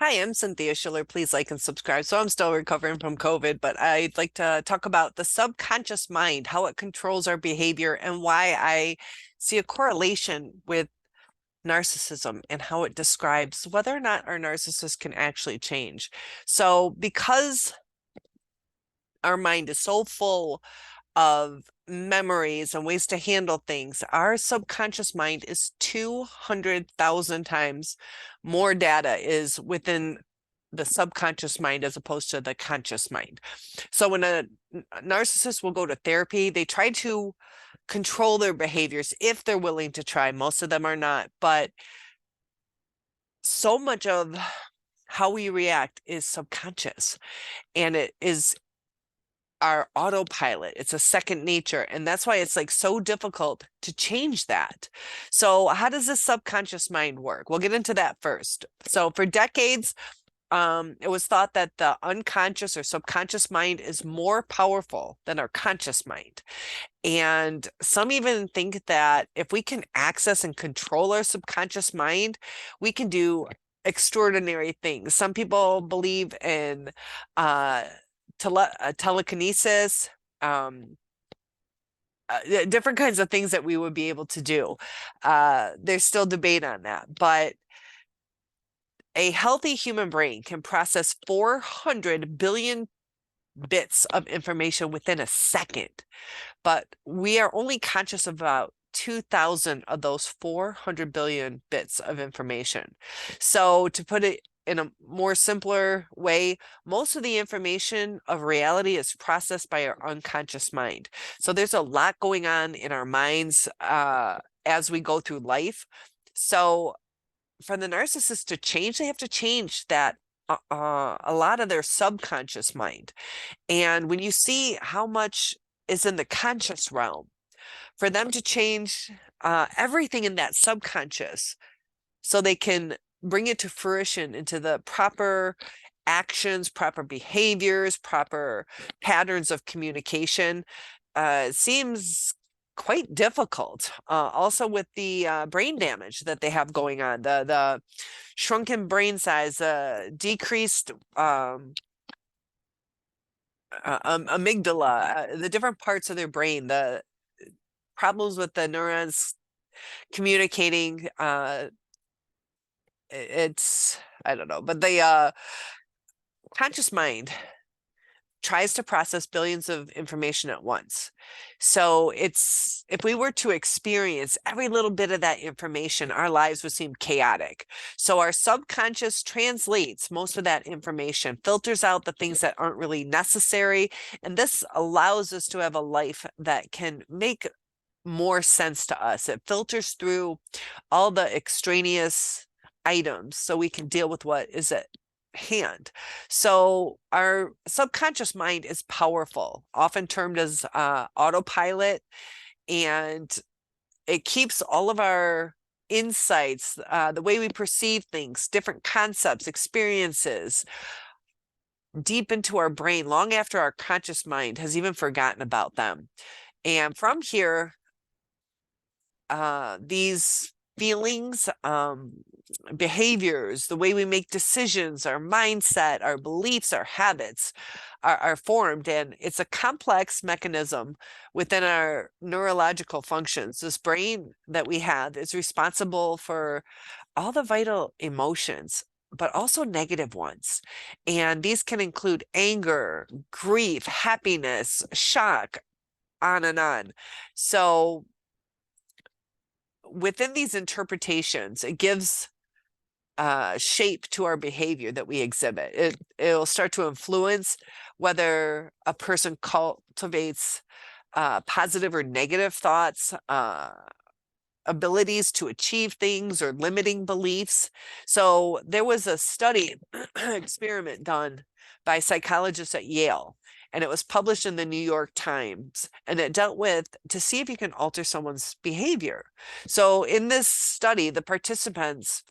Hi, I'm Cynthia Schiller. Please like and subscribe. So I'm still recovering from COVID, but I'd like to talk about the subconscious mind, how it controls our behavior, and why I see a correlation with narcissism and how it describes whether or not our narcissist can actually change. So because our mind is so full of memories and ways to handle things, our subconscious mind is 200,000 times more data is within the subconscious mind as opposed to the conscious mind. So when a narcissist will go to therapy, they try to control their behaviors if they're willing to try. Most of them are not, but so much of how we react is subconscious, and it is our autopilot. It's a second nature. And that's why it's like so difficult to change that. So how does the subconscious mind work? We'll get into that first. So for decades, it was thought that the unconscious or subconscious mind is more powerful than our conscious mind. And some even think that if we can access and control our subconscious mind, we can do extraordinary things. Some people believe in uh, telekinesis, different kinds of things that we would be able to do. There's still debate on that, but a healthy human brain can process 400 billion bits of information within a second, but we are only conscious of about 2,000 of those 400 billion bits of information. So to put it in a more simpler way, most of the information of reality is processed by our unconscious mind. So there's a lot going on in our minds as we go through life. So for the narcissist to change, they have to change that a lot of their subconscious mind. And when you see how much is in the conscious realm, for them to change everything in that subconscious so they can bring it to fruition into the proper actions, proper behaviors, proper patterns of communication, seems quite difficult. Also with the brain damage that they have going on, the shrunken brain size, decreased amygdala, the different parts of their brain, the problems with the neurons communicating. It's, I don't know, but the conscious mind tries to process billions of information at once. So it's, if we were to experience every little bit of that information, our lives would seem chaotic. So our subconscious translates most of that information, filters out the things that aren't really necessary. And this allows us to have a life that can make more sense to us. It filters through all the extraneous items so we can deal with what is at hand. So our subconscious mind is powerful, often termed as autopilot, and it keeps all of our insights, the way we perceive things, different concepts, experiences, deep into our brain long after our conscious mind has even forgotten about them. And from here, these feelings, behaviors, the way we make decisions, our mindset, our beliefs, our habits are formed. And it's a complex mechanism within our neurological functions. This brain that we have is responsible for all the vital emotions, but also negative ones. And these can include anger, grief, happiness, shock, on and on. So within these interpretations, it gives shape to our behavior that we exhibit. It'll start to influence whether a person cultivates positive or negative thoughts, abilities to achieve things, or limiting beliefs. So there was a study experiment done by psychologists at Yale, and it was published in the New York Times, and it dealt with to see if you can alter someone's behavior. So in this study, the participants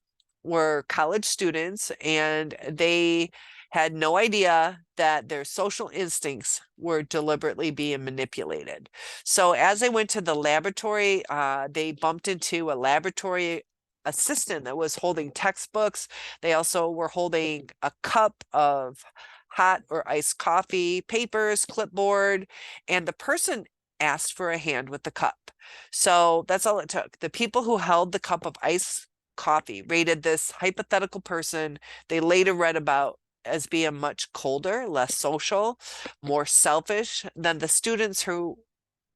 were college students, and they had no idea that their social instincts were deliberately being manipulated. So as they went to the laboratory, they bumped into a laboratory assistant that was holding textbooks. They also were holding a cup of hot or iced coffee, papers, clipboard, and the person asked for a hand with the cup. So that's all it took. The people who held the cup of iced coffee rated this hypothetical person they later read about as being much colder, less social, more selfish than the students who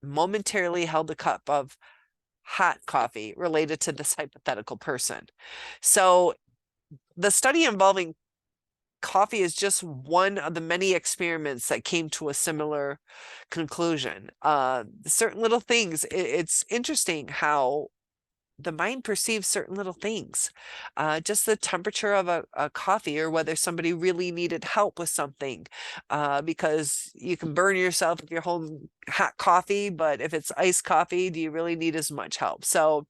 momentarily held a cup of hot coffee related to this hypothetical person. So the study involving coffee is just one of the many experiments that came to a similar conclusion. Certain little things, it's interesting how the mind perceives certain little things. Just the temperature of a coffee, or whether somebody really needed help with something, because you can burn yourself if you're holding hot coffee, but if it's iced coffee, do you really need as much help? So,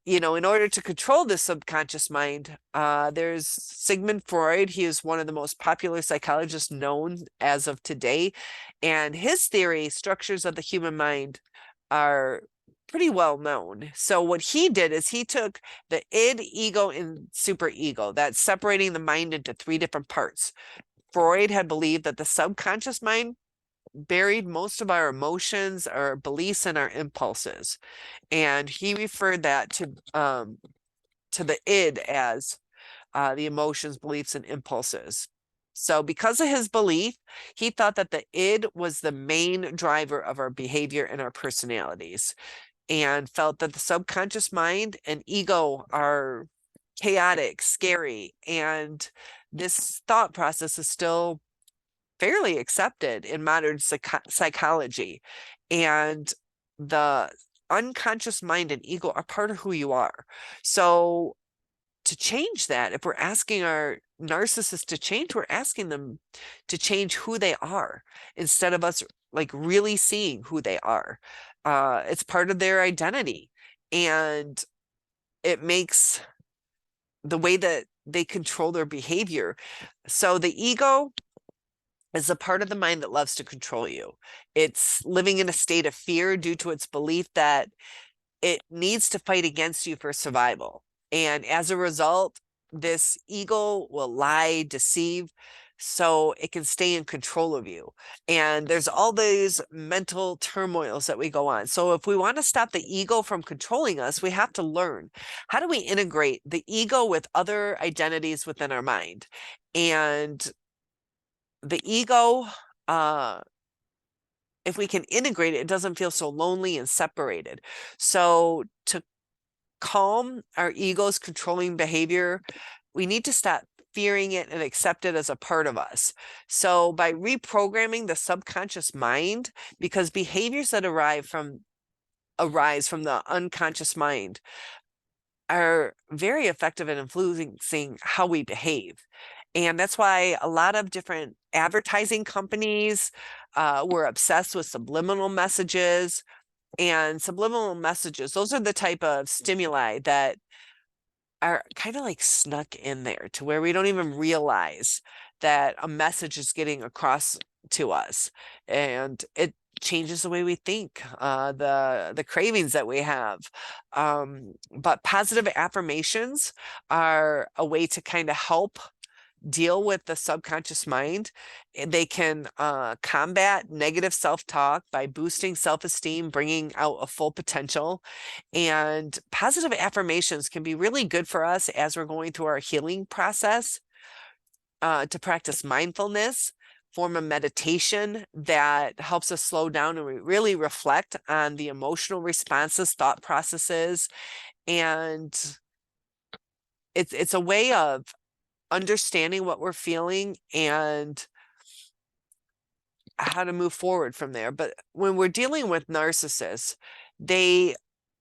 in order to control the subconscious mind, there's Sigmund Freud. He is one of the most popular psychologists known as of today. And his theory, structures of the human mind, are pretty well known. So what he did is he took the id, ego, and superego, that's separating the mind into three different parts. Freud had believed that the subconscious mind buried most of our emotions, our beliefs, and our impulses. And he referred that to the id as the emotions, beliefs, and impulses. So because of his belief, he thought that the id was the main driver of our behavior and our personalities, and felt that the subconscious mind and ego are chaotic, scary, and this thought process is still fairly accepted in modern psychology. And the unconscious mind and ego are part of who you are. So to change that, if we're asking our narcissist to change, we're asking them to change who they are instead of us like really seeing who they are. It's part of their identity, and it makes the way that they control their behavior. So the ego is a part of the mind that loves to control you. It's living in a state of fear due to its belief that it needs to fight against you for survival. And as a result, this ego will lie, deceive, so it can stay in control of you. And there's all these mental turmoils that we go on. So if we want to stop the ego from controlling us, we have to learn, how do we integrate the ego with other identities within our mind? And the ego, if we can integrate it, it doesn't feel so lonely and separated. So to calm our ego's controlling behavior, we need to stop fearing it and accept it as a part of us. So by reprogramming the subconscious mind, because behaviors that arise from the unconscious mind are very effective in influencing how we behave. And that's why a lot of different advertising companies were obsessed with subliminal messages. And subliminal messages, those are the type of stimuli that are kind of like snuck in there to where we don't even realize that a message is getting across to us. And it changes the way we think, the cravings that we have. But positive affirmations are a way to kind of help deal with the subconscious mind. They can combat negative self-talk by boosting self-esteem, bringing out a full potential. And positive affirmations can be really good for us as we're going through our healing process, to practice mindfulness, form a meditation that helps us slow down and really reflect on the emotional responses, thought processes. And it's a way of understanding what we're feeling and how to move forward from there. But when we're dealing with narcissists, they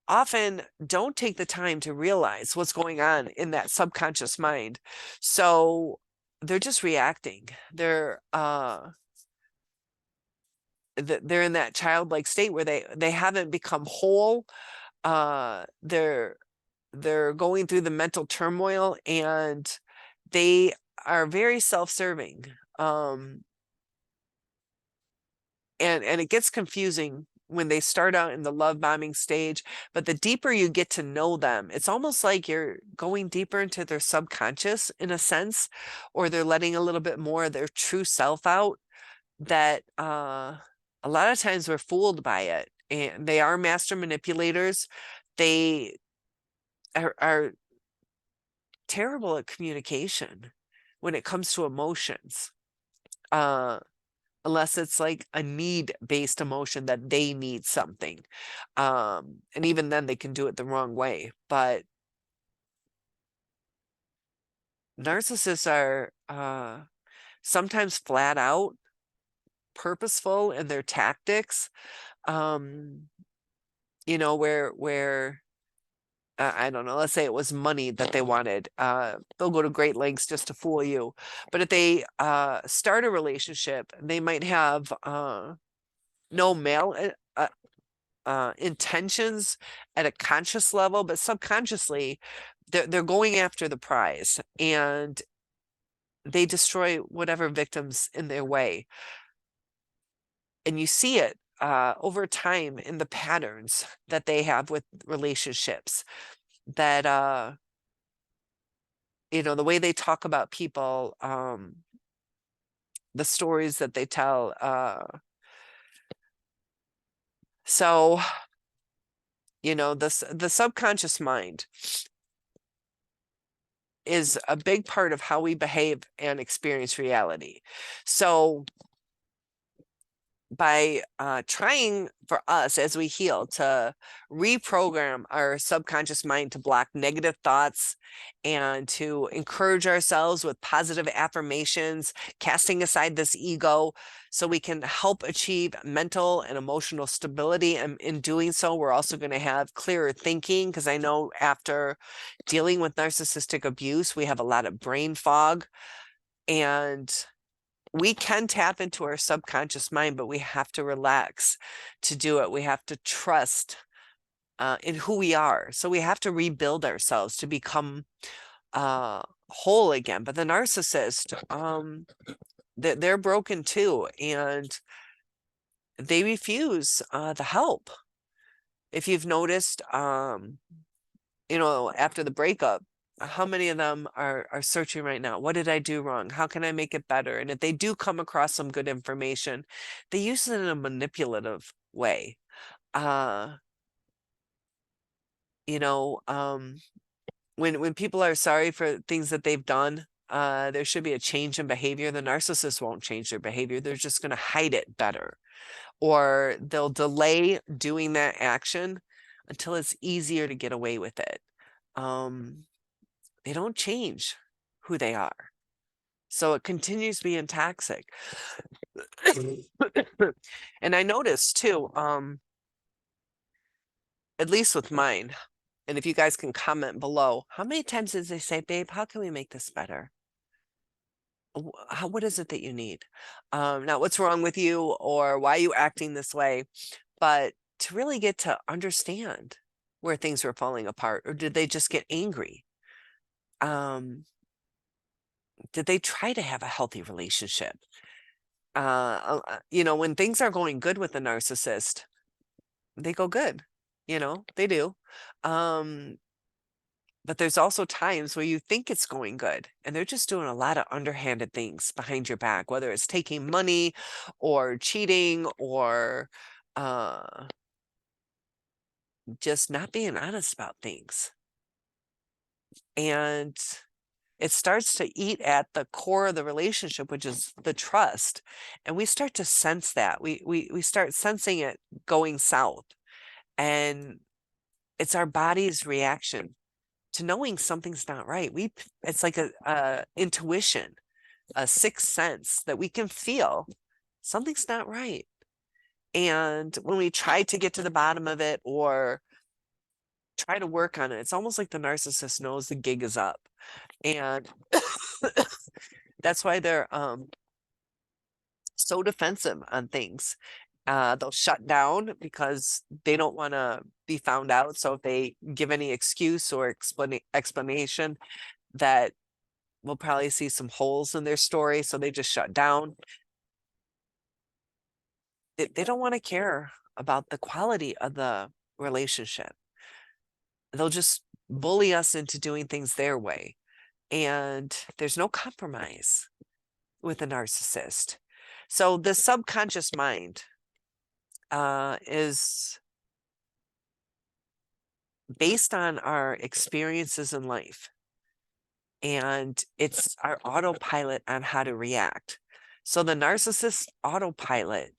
often don't take the time to realize what's going on in that subconscious mind. So they're just reacting. They're in that childlike state where they haven't become whole. They're going through the mental turmoil, and they are very self-serving. And it gets confusing when they start out in the love bombing stage, but the deeper you get to know them, it's almost like you're going deeper into their subconscious in a sense, or they're letting a little bit more of their true self out, that a lot of times we're fooled by it. And they are master manipulators. They are terrible at communication when it comes to emotions. Unless it's like a need-based emotion that they need something. And even then they can do it the wrong way. But narcissists are sometimes flat out purposeful in their tactics. You know, where I don't know, let's say it was money that they wanted. They'll go to great lengths just to fool you. But if they start a relationship, they might have no male intentions at a conscious level, but subconsciously they're going after the prize, and they destroy whatever victims in their way. And you see it over time in the patterns that they have with relationships, that you know, the way they talk about people, the stories that they tell. So, you know, the subconscious mind is a big part of how we behave and experience reality. So by trying for us as we heal to reprogram our subconscious mind to block negative thoughts and to encourage ourselves with positive affirmations, casting aside this ego so we can help achieve mental and emotional stability. And in doing so, we're also going to have clearer thinking, because I know after dealing with narcissistic abuse, we have a lot of brain fog, and we can tap into our subconscious mind, but we have to relax to do it. We have to trust in who we are. So we have to rebuild ourselves to become whole again. But the narcissist, they're broken too, and they refuse the help. If you've noticed, you know, after the breakup, how many of them are searching right now? What did I do wrong? How can I make it better? And if they do come across some good information, they use it in a manipulative way. You know, when people are sorry for things that they've done, there should be a change in behavior. The narcissist won't change their behavior. They're just going to hide it better, or they'll delay doing that action until it's easier to get away with it. They don't change who they are. So it continues being toxic. And I noticed too, at least with mine, and if you guys can comment below, how many times did they say, babe, how can we make this better? What is it that you need? Not what's wrong with you or why are you acting this way, but to really get to understand where things were falling apart, or did they just get angry? Did they try to have a healthy relationship? You know, when things are going good with the narcissist, they go good, you know, they do. But there's also times where you think it's going good and they're just doing a lot of underhanded things behind your back, whether it's taking money or cheating or just not being honest about things. And it starts to eat at the core of the relationship, which is the trust. And we start to sense that. We start sensing it going south. And it's our body's reaction to knowing something's not right. It's like a intuition, a sixth sense that we can feel something's not right. And when we try to get to the bottom of it or try to work on it, it's almost like the narcissist knows the gig is up. And that's why they're so defensive on things. They'll shut down because they don't want to be found out. So if they give any excuse or explanation, that we'll probably see some holes in their story. So they just shut down. They don't want to care about the quality of the relationship. They'll just bully us into doing things their way. And there's no compromise with a narcissist. So the subconscious mind is based on our experiences in life, and it's our autopilot on how to react. So the narcissist autopilot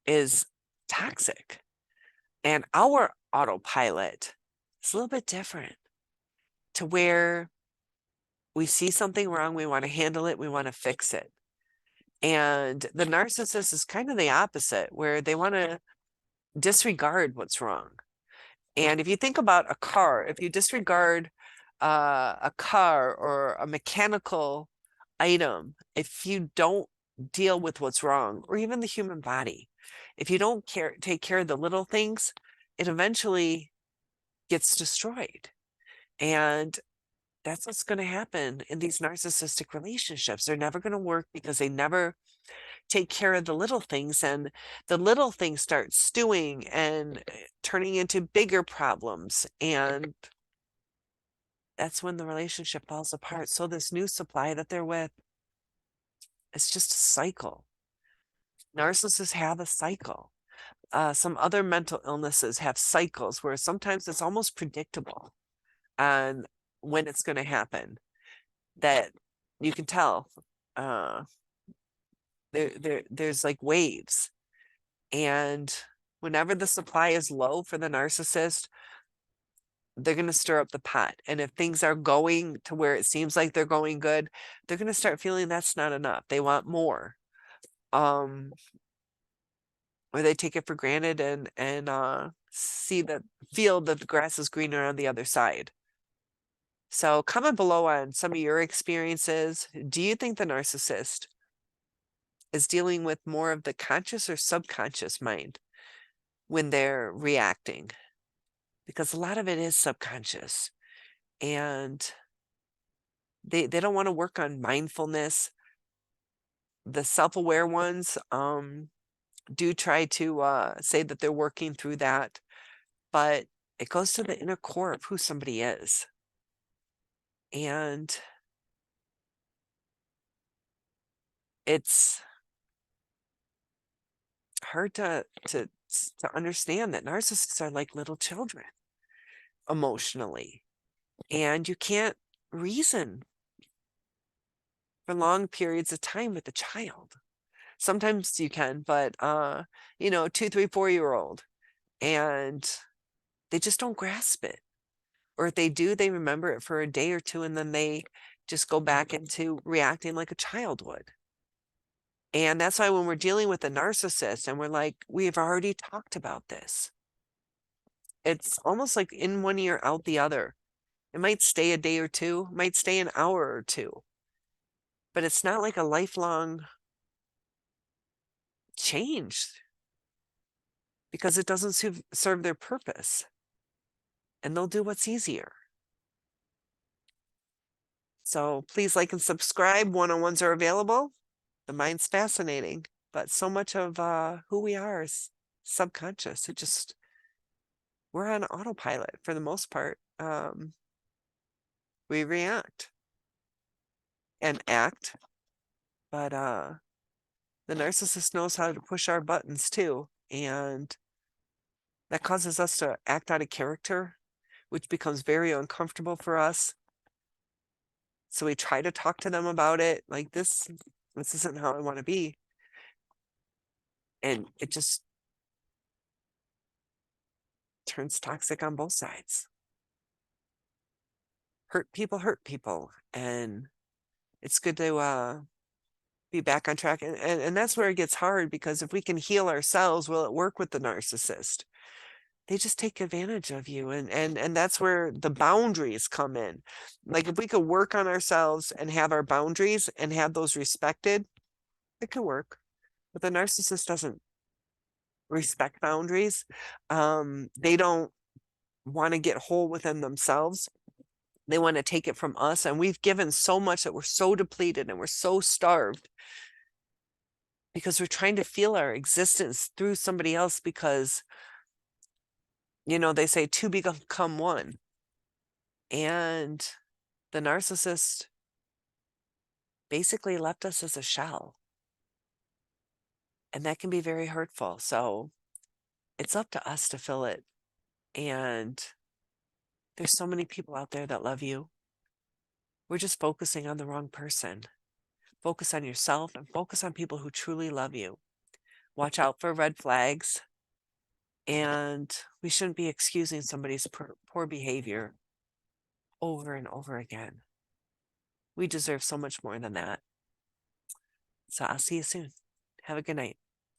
is toxic, and our autopilot is a little bit different, to where we see something wrong, we want to handle it, we want to fix it. And the narcissist is kind of the opposite, where they want to disregard what's wrong. And if you think about a car, if you disregard a car or a mechanical item, if you don't deal with what's wrong, or even the human body, if you don't take care of the little things, it eventually gets destroyed. And that's what's going to happen in these narcissistic relationships. They're never going to work because they never take care of the little things, and the little things start stewing and turning into bigger problems, and that's when the relationship falls apart. So this new supply that they're with, it's just a cycle. Narcissists have a cycle. Some other mental illnesses have cycles where sometimes it's almost predictable on when it's going to happen, that you can tell. There's like waves, and whenever the supply is low for the narcissist, they're going to stir up the pot. And if things are going to where it seems like they're going good, they're going to start feeling that's not enough. They want more. Or they take it for granted and feel that the grass is greener on the other side. So comment below on some of your experiences. Do you think the narcissist is dealing with more of the conscious or subconscious mind when they're reacting? Because a lot of it is subconscious, and they don't want to work on mindfulness. The self-aware ones do try to say that they're working through that, but it goes to the inner core of who somebody is. And it's hard to understand that narcissists are like little children emotionally, and you can't reason for long periods of time with a child. Sometimes you can, but 2, 3, 4-year-old, and they just don't grasp it. Or if they do, they remember it for a day or two, and then they just go back into reacting like a child would. And that's why when we're dealing with a narcissist and we're like, we've already talked about this, it's almost like in one ear, out the other. It might stay a day or two, might stay an hour or two, but it's not like a lifelong change, because it doesn't serve their purpose, and they'll do what's easier. So please like and subscribe. One-on-ones are available. The mind's fascinating, but so much of who we are is subconscious. We're on autopilot for the most part. We react and act, but the narcissist knows how to push our buttons too, and that causes us to act out of character, which becomes very uncomfortable for us. So we try to talk to them about it, like this isn't how I want to be. And it just turns toxic on both sides. Hurt people. And it's good to be back on track. And that's where it gets hard, because if we can heal ourselves, will it work with the narcissist? They just take advantage of you. And that's where the boundaries come in. Like if we could work on ourselves and have our boundaries and have those respected, it could work. But the narcissist doesn't respect boundaries. They don't want to get whole within themselves. They want to take it from us. And we've given so much that we're so depleted and we're so starved because we're trying to feel our existence through somebody else because, they say two become one. And the narcissist basically left us as a shell. And that can be very hurtful. So it's up to us to fill it. And there's so many people out there that love you. We're just focusing on the wrong person. Focus on yourself and focus on people who truly love you. Watch out for red flags. And we shouldn't be excusing somebody's poor behavior over and over again. We deserve so much more than that. So I'll see you soon. Have a good night.